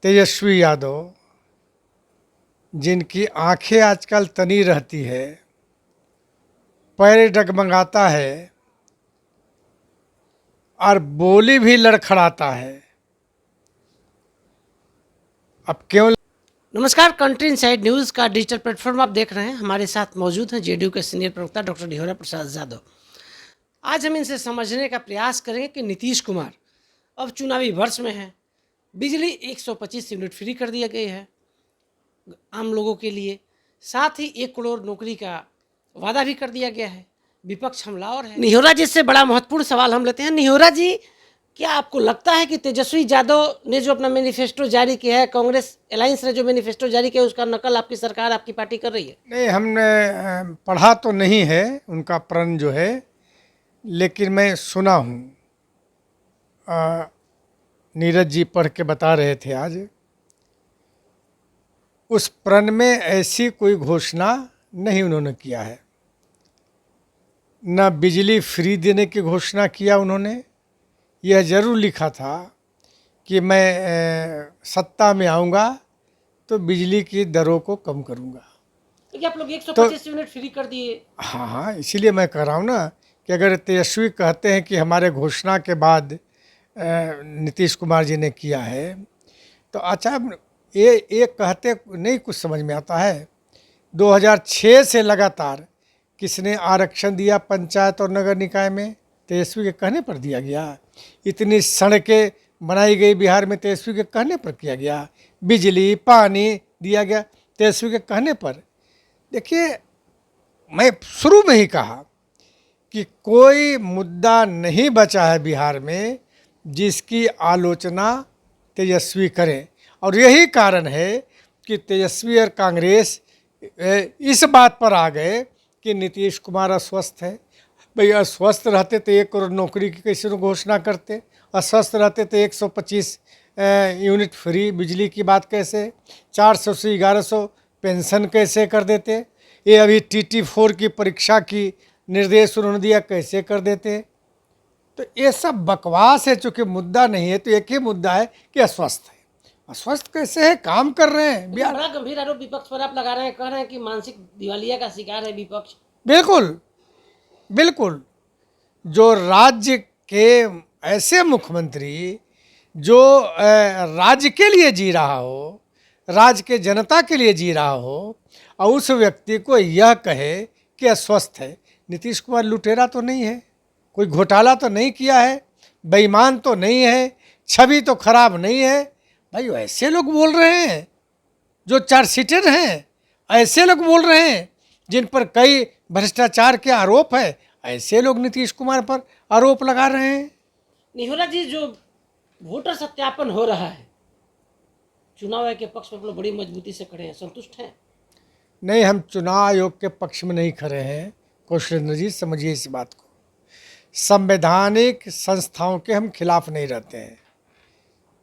तेजस्वी यादव, जिनकी आंखें आजकल तनी रहती है, पैर डगमगाता है और बोली भी लड़खड़ाता है। अब क्यों? नमस्कार, कंट्री इनसाइड न्यूज़ का डिजिटल प्लेटफॉर्म आप देख रहे हैं। हमारे साथ मौजूद हैं जेडीयू के सीनियर प्रवक्ता डॉक्टर निहोरा प्रसाद यादव। आज हम इनसे समझने का प्रयास करेंगे कि नीतीश कुमार अब चुनावी वर्ष में हैं। बिजली 125 यूनिट फ्री कर दिया गई है आम लोगों के लिए, साथ ही 1 करोड़ नौकरी का वादा भी कर दिया गया है। विपक्ष हमलावर है। निहोरा जी से बड़ा महत्वपूर्ण सवाल हम लेते हैं। निहोरा जी, क्या आपको लगता है कि तेजस्वी यादव ने जो अपना मैनिफेस्टो जारी किया है, कांग्रेस अलायंस ने जो मैनिफेस्टो जारी किया है, उसका नकल आपकी सरकार, आपकी पार्टी कर रही है? नहीं, हमने पढ़ा तो नहीं है उनका प्रण जो है, लेकिन मैं सुना हूँ। नीरज जी पढ़ के बता रहे थे आज। उस प्रण में ऐसी कोई घोषणा नहीं उन्होंने किया है। न बिजली फ्री देने की घोषणा किया उन्होंने। यह ज़रूर लिखा था कि मैं सत्ता में आऊँगा तो बिजली की दरों को कम करूँगा। तो क्या आप लोग 125 यूनिट फ्री कर दिए? हाँ, इसीलिए मैं कह रहा हूँ ना कि अगर तेजस्वी कहते हैं कि हमारे घोषणा के बाद नीतीश कुमार जी ने किया है, तो अच्छा, ये कहते नहीं कुछ समझ में आता है। 2006 से लगातार किसने आरक्षण दिया पंचायत और नगर निकाय में? तेजस्वी के कहने पर दिया गया। इतनी सड़कें बनाई गई बिहार में, तेजस्वी के कहने पर किया गया। बिजली पानी दिया गया तेजस्वी के कहने पर। देखिए, मैं शुरू में ही कहा कि कोई मुद्दा नहीं बचा है बिहार में जिसकी आलोचना तेजस्वी करें, और यही कारण है कि तेजस्वी और कांग्रेस इस बात पर आ गए कि नीतीश कुमार अस्वस्थ है। भाई, अस्वस्थ रहते तो 1 करोड़ नौकरी की कैसे घोषणा करते? अस्वस्थ रहते तो 125 यूनिट फ्री बिजली की बात कैसे, 400 से 1100 पेंशन कैसे कर देते? ये अभी TT4 की परीक्षा की निर्देश उन्होंने दिया, कैसे कर देते? तो ये सब बकवास है। चूँकि मुद्दा नहीं है तो एक ही मुद्दा है कि अस्वस्थ है। अस्वस्थ कैसे है? काम कर रहे हैं बिहार। बड़ा गंभीर आरोप विपक्ष पर आप लगा रहे हैं, कह रहे हैं कि मानसिक दिवालिया का शिकार है विपक्ष। बिल्कुल बिल्कुल। जो राज्य के ऐसे मुख्यमंत्री जो राज्य के लिए जी रहा हो, राज्य के जनता के लिए जी रहा हो, और उस व्यक्ति को यह कहे कि अस्वस्थ है। नीतीश कुमार लुटेरा तो नहीं है, कोई घोटाला तो नहीं किया है, बेईमान तो नहीं है, छवि तो खराब नहीं है। भाई, ऐसे लोग बोल रहे हैं जो चार्जशीटेड हैं, ऐसे लोग बोल रहे हैं जिन पर कई भ्रष्टाचार के आरोप है, ऐसे लोग नीतीश कुमार पर आरोप लगा रहे हैं। निहोरा जी, जो वोटर सत्यापन हो रहा है, चुनाव आयोग के पक्ष में आप लोग बड़ी मजबूती से खड़े हैं, संतुष्ट हैं? नहीं, हम चुनाव आयोग के पक्ष में नहीं खड़े हैं। कौशलेंद्र जी, समझिए इस बात को। संवैधानिक संस्थाओं के हम खिलाफ नहीं रहते हैं।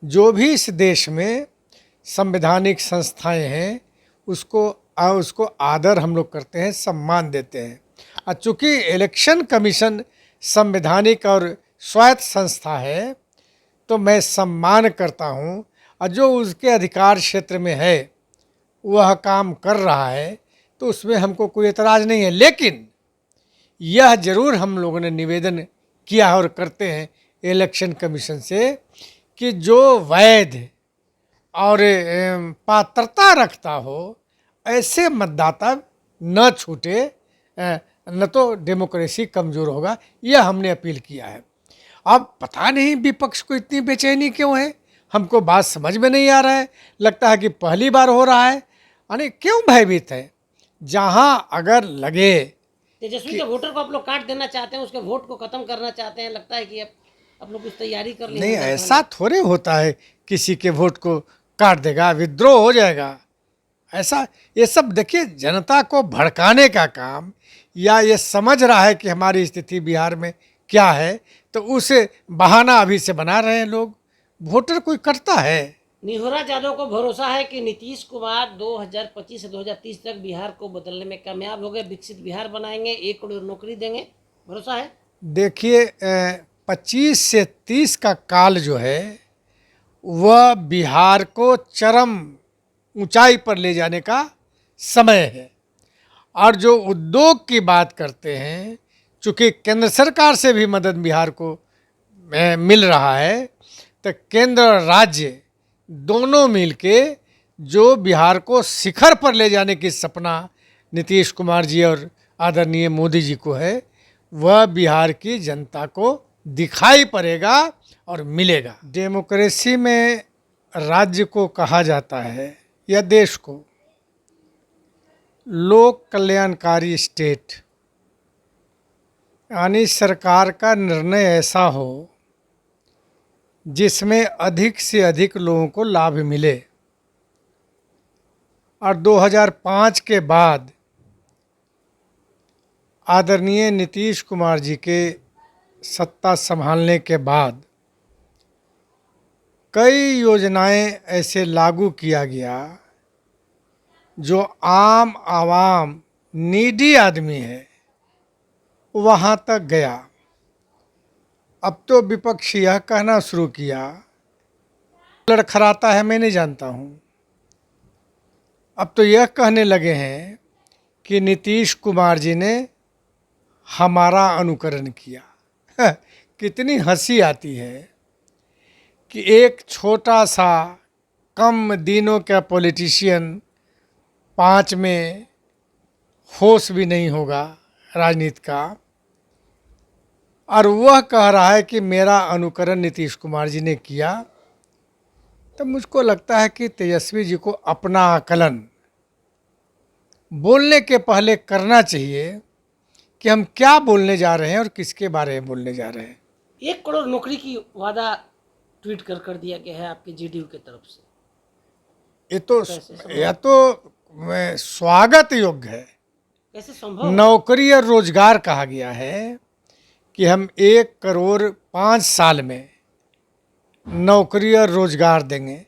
जो भी इस देश में संवैधानिक संस्थाएं हैं उसको आदर हम लोग करते हैं, सम्मान देते हैं। और चूँकि इलेक्शन कमीशन संवैधानिक और स्वायत्त संस्था है तो मैं सम्मान करता हूँ, और जो उसके अधिकार क्षेत्र में है वह काम कर रहा है तो उसमें हमको कोई एतराज़ नहीं है। लेकिन यह ज़रूर हम लोगों ने निवेदन किया और करते हैं इलेक्शन कमीशन से कि जो वैध और पात्रता रखता हो ऐसे मतदाता न छूटे, न तो डेमोक्रेसी कमज़ोर होगा। यह हमने अपील किया है। अब पता नहीं विपक्ष को इतनी बेचैनी क्यों है, हमको बात समझ में नहीं आ रहा है। लगता है कि पहली बार हो रहा है। यानी क्यों भयभीत है? जहाँ अगर लगे तेजस्वी के वोटर को आप लोग काट देना चाहते हैं, उसके वोट को खत्म करना चाहते हैं, लगता है कि अब आप लोग कुछ तैयारी कर लिए। नहीं, ऐसा थोड़े होता है किसी के वोट को काट देगा, विद्रोह हो जाएगा। ऐसा ये सब देखिए, जनता को भड़काने का काम, या ये समझ रहा है कि हमारी स्थिति बिहार में क्या है तो उसे बहाना अभी से बना रहे हैं लोग। वोटर कोई कटता है? निहोरा यादव को भरोसा है कि नीतीश कुमार 2025 से 2030 तक बिहार को बदलने में कामयाब हो गए, विकसित बिहार बनाएंगे, 1 करोड़ नौकरी देंगे, भरोसा है? देखिए, 25 से 30 का काल जो है वह बिहार को चरम ऊंचाई पर ले जाने का समय है। और जो उद्योग की बात करते हैं, चूँकि केंद्र सरकार से भी मदद बिहार को मिल रहा है, तो केंद्र और राज्य दोनों मिलके जो बिहार को शिखर पर ले जाने की सपना नीतीश कुमार जी और आदरणीय मोदी जी को है, वह बिहार की जनता को दिखाई पड़ेगा और मिलेगा। डेमोक्रेसी में राज्य को कहा जाता है या देश को लोक कल्याणकारी स्टेट, यानी सरकार का निर्णय ऐसा हो जिसमें अधिक से अधिक लोगों को लाभ मिले। और 2005 के बाद आदरणीय नीतीश कुमार जी के सत्ता संभालने के बाद कई योजनाएं ऐसे लागू किया गया जो आम आवाम नीडी आदमी है वहाँ तक गया। अब तो विपक्ष यह कहना शुरू किया, लड़खड़ाता है मैं नहीं जानता हूँ, अब तो यह कहने लगे हैं कि नीतीश कुमार जी ने हमारा अनुकरण किया। कितनी हंसी आती है कि एक छोटा सा कम दिनों का पॉलिटिशियन 5 में होश भी नहीं होगा राजनीति का, और वह कह रहा है कि मेरा अनुकरण नीतीश कुमार जी ने किया। तो मुझको लगता है कि तेजस्वी जी को अपना आकलन बोलने के पहले करना चाहिए कि हम क्या बोलने जा रहे हैं और किसके बारे में बोलने जा रहे हैं। 1 करोड़ नौकरी की वादा ट्वीट कर दिया गया है आपके जेडीयू की तरफ से। यह तो स्वागत योग्य है। कैसे संभव? नौकरी और रोजगार कहा गया है कि हम 1 करोड़ 5 साल में नौकरी और रोजगार देंगे।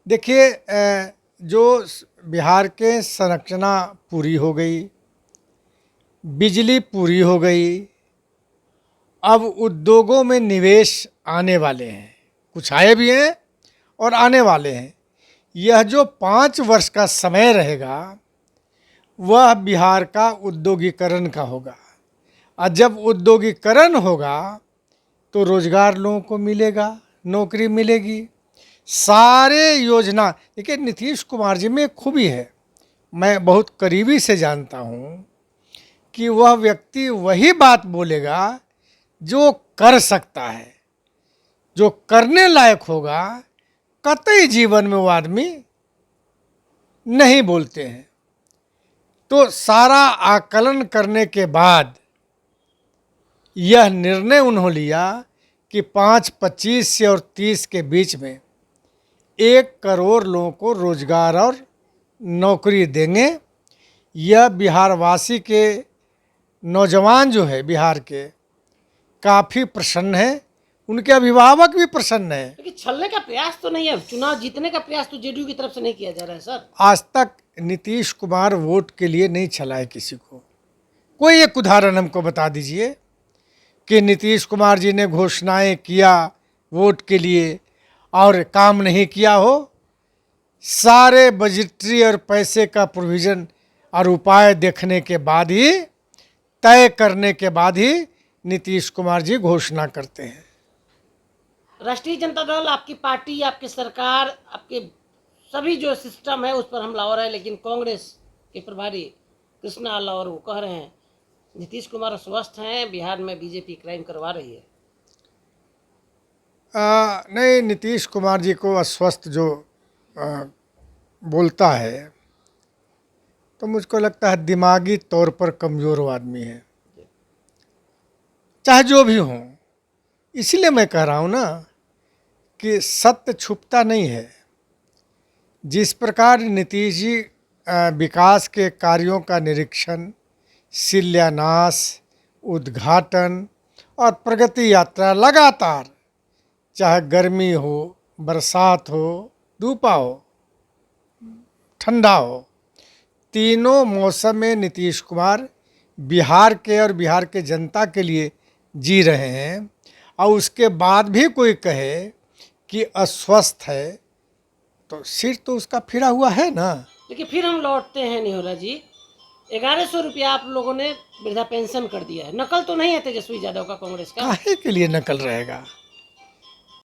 देखिए, जो बिहार के संरचना पूरी हो गई, बिजली पूरी हो गई, अब उद्योगों में निवेश आने वाले हैं, कुछ आए भी हैं और आने वाले हैं। यह जो 5 वर्ष का समय रहेगा वह बिहार का उद्योगीकरण का होगा, और जब उद्योगीकरण होगा तो रोजगार लोगों को मिलेगा, नौकरी मिलेगी। सारे योजना, देखिए नीतीश कुमार जी में एक खूबी है, मैं बहुत करीबी से जानता हूँ कि वह व्यक्ति वही बात बोलेगा जो कर सकता है, जो करने लायक होगा। कतई जीवन में वो आदमी नहीं बोलते हैं। तो सारा आकलन करने के बाद यह निर्णय उन्होंने लिया कि 5, 25 से और 30 के बीच में 1 करोड़ लोगों को रोजगार और नौकरी देंगे। यह बिहारवासी के नौजवान जो है बिहार के काफ़ी प्रसन्न है, उनके अभिभावक भी प्रसन्न है। लेकिन छलने का प्रयास तो नहीं है, चुनाव जीतने का प्रयास तो जेडीयू की तरफ से नहीं किया जा रहा है सर। आज तक नीतीश कुमार वोट के लिए नहीं छला है किसी को। कोई एक उदाहरण हमको बता दीजिए कि नीतीश कुमार जी ने घोषणाएं किया वोट के लिए और काम नहीं किया हो। सारे बजटरी और पैसे का प्रोविज़न और उपाय देखने के बाद ही, तय करने के बाद ही नीतीश कुमार जी घोषणा करते हैं। राष्ट्रीय जनता दल, आपकी पार्टी, आपकी सरकार, आपके सभी जो सिस्टम है उस पर हमला हो रहा है, लेकिन कांग्रेस के प्रभारी कृष्णा अलावर वो कह रहे हैं नीतीश कुमार अस्वस्थ हैं, बिहार में बीजेपी क्राइम करवा रही है। नहीं, नीतीश कुमार जी को अस्वस्थ जो बोलता है तो मुझको लगता है दिमागी तौर पर कमज़ोर वो आदमी है, चाहे जो भी हो। इसलिए मैं कह रहा हूँ ना कि सत्य छुपता नहीं है। जिस प्रकार नीतीश जी विकास के कार्यों का निरीक्षण, शिलान्यास, उद्घाटन और प्रगति यात्रा लगातार, चाहे गर्मी हो, बरसात हो, धूपा हो, ठंडा हो, तीनों मौसम में नीतीश कुमार बिहार के और बिहार के जनता के लिए जी रहे हैं। और उसके बाद भी कोई कहे कि अस्वस्थ है तो सिर तो उसका फिरा हुआ है ना। देखिए फिर हम लौटते हैं निहोरा जी, 1100 रुपया आप लोगों ने वृद्धा पेंशन कर दिया है, नकल तो नहीं है तेजस्वी यादव का कांग्रेस का? काहे के लिए नकल रहेगा?